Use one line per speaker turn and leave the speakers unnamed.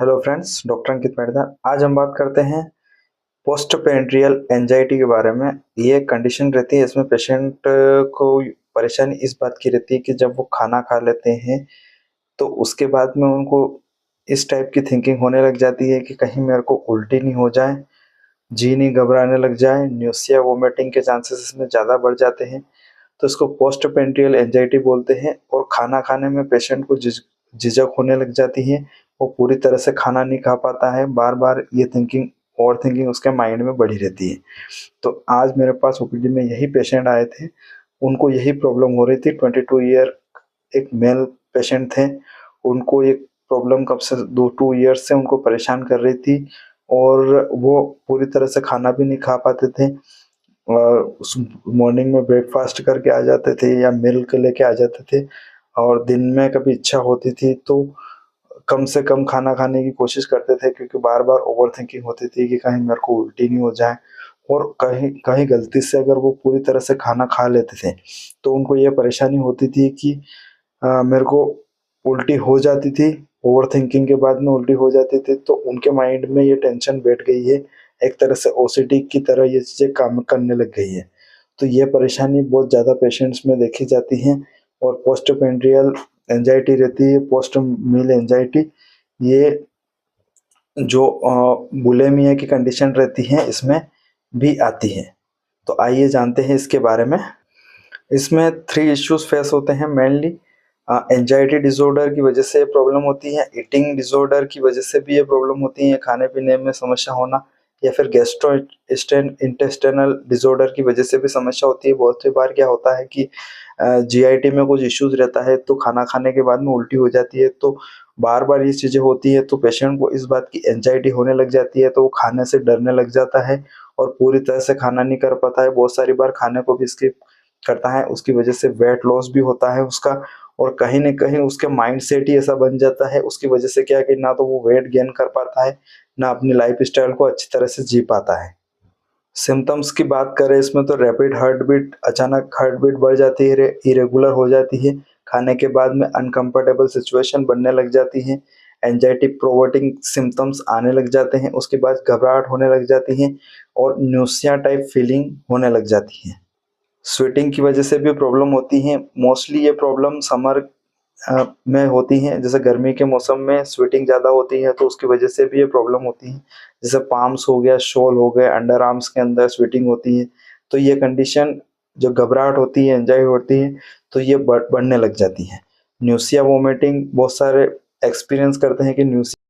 Hello friends, doctor अंकित मेहता। आज हम बात करते हैं पोस्ट पेरिनियल एंजाइटी के बारे में। ये एक कंडीशन रहती है, इसमें पेशेंट को परेशानी इस बात की रहती है कि जब वो खाना खा लेते हैं तो उसके बाद में उनको इस टाइप की थिंकिंग होने लग जाती है कि कहीं मेरे को उल्टी नहीं हो जाए, जी नहीं घबराने लग जाए, न्यूसिया वोमिटिंग के चांसेस इसमें ज़्यादा बढ़ जाते हैं। तो इसको पोस्ट पेरिनियल एंजाइटी बोलते हैं। और खाना खाने में पेशेंट को झिझक होने लग जाती है, वो पूरी तरह से खाना नहीं खा पाता है, बार बार ये थिंकिंग ओवर थिंकिंग उसके माइंड में बढ़ी रहती है। तो आज मेरे पास ओपीडी में यही पेशेंट आए थे, उनको यही प्रॉब्लम हो रही थी। 22 ईयर एक मेल पेशेंट थे। उनको ये प्रॉब्लम कब से 2 ईयर से उनको परेशान कर रही थी और वो पूरी तरह से खाना भी नहीं खा पाते थे। उस मॉर्निंग में ब्रेकफास्ट करके आ जाते थे या मिल्क लेके आ जाते थे, और दिन में कभी इच्छा होती थी तो कम से कम खाना खाने की कोशिश करते थे, क्योंकि बार बार ओवर थिंकिंग होती थी कि कहीं मेरे को उल्टी नहीं हो जाए। और कहीं कहीं गलती से अगर वो पूरी तरह से खाना खा लेते थे तो उनको ये परेशानी होती थी कि मेरे को उल्टी हो जाती थी। ओवर थिंकिंग के बाद में उल्टी हो जाती थी, तो उनके माइंड में ये टेंशन बैठ गई है, एक तरह से ओसीडी की तरह ये चीज़ें काम करने लग गई है। तो ये परेशानी बहुत ज़्यादा पेशेंट्स में देखी जाती है। और पोस्ट पेरिनियल एंजाइटी रहती है, पोस्ट मील एंजाइटी, ये जो बुलिमिया की कंडीशन रहती है इसमें भी आती है। तो आइए जानते हैं इसके बारे में। इसमें 3 इश्यूज फेस होते हैं मेनली। एंजाइटी डिसऑर्डर की वजह से ये प्रॉब्लम होती है, ईटिंग डिसऑर्डर की वजह से भी ये प्रॉब्लम होती है, खाने पीने में समस्या होना, या फिर गैस्ट्रो इंटेस्टिनल डिसऑर्डर की वजह से भी समस्या होती है। बहुत सी बार क्या होता है कि जीआईटी में कुछ इश्यूज रहता है तो खाना खाने के बाद में उल्टी हो जाती है। तो बार बार ये चीज़ें होती है तो पेशेंट को इस बात की एंजाइटी होने लग जाती है, तो वो खाने से डरने लग जाता है और पूरी तरह से खाना नहीं कर पाता है। बहुत सारी बार खाने को भी स्किप करता है, उसकी वजह से वेट लॉस भी होता है उसका। और कहीं न कहीं उसके माइंड सेट ही ऐसा बन जाता है, उसकी वजह से क्या है कि ना तो वो वेट गेन कर पाता है, ना अपनी लाइफ़स्टाइल को अच्छी तरह से जी पाता है। सिम्पटम्स की बात करें इसमें तो रैपिड हार्ट बीट, अचानक हार्ट बीट बढ़ जाती है, इरेगुलर हो जाती है, खाने के बाद में अनकंफर्टेबल सिचुएशन बनने लग जाती है, एंजाइटी प्रोवोकिंग सिम्पटम्स आने लग जाते हैं, उसके बाद घबराहट होने लग जाती है और न्यूसिया टाइप फीलिंग होने लग जाती है। स्वेटिंग की वजह से भी प्रॉब्लम होती है। मोस्टली ये प्रॉब्लम समर में होती हैं, जैसे गर्मी के मौसम में स्वेटिंग ज़्यादा होती है तो उसकी वजह से भी ये प्रॉब्लम होती है। जैसे पाम्स हो गया, शोल हो गए, अंडर आर्म्स के अंदर स्वेटिंग होती है। तो ये कंडीशन जो घबराहट होती है, एंजाइटी होती है, तो ये बढ़ने लग जाती है। न्यूसिया वोमिटिंग बहुत सारे एक्सपीरियंस करते हैं कि न्यूसिया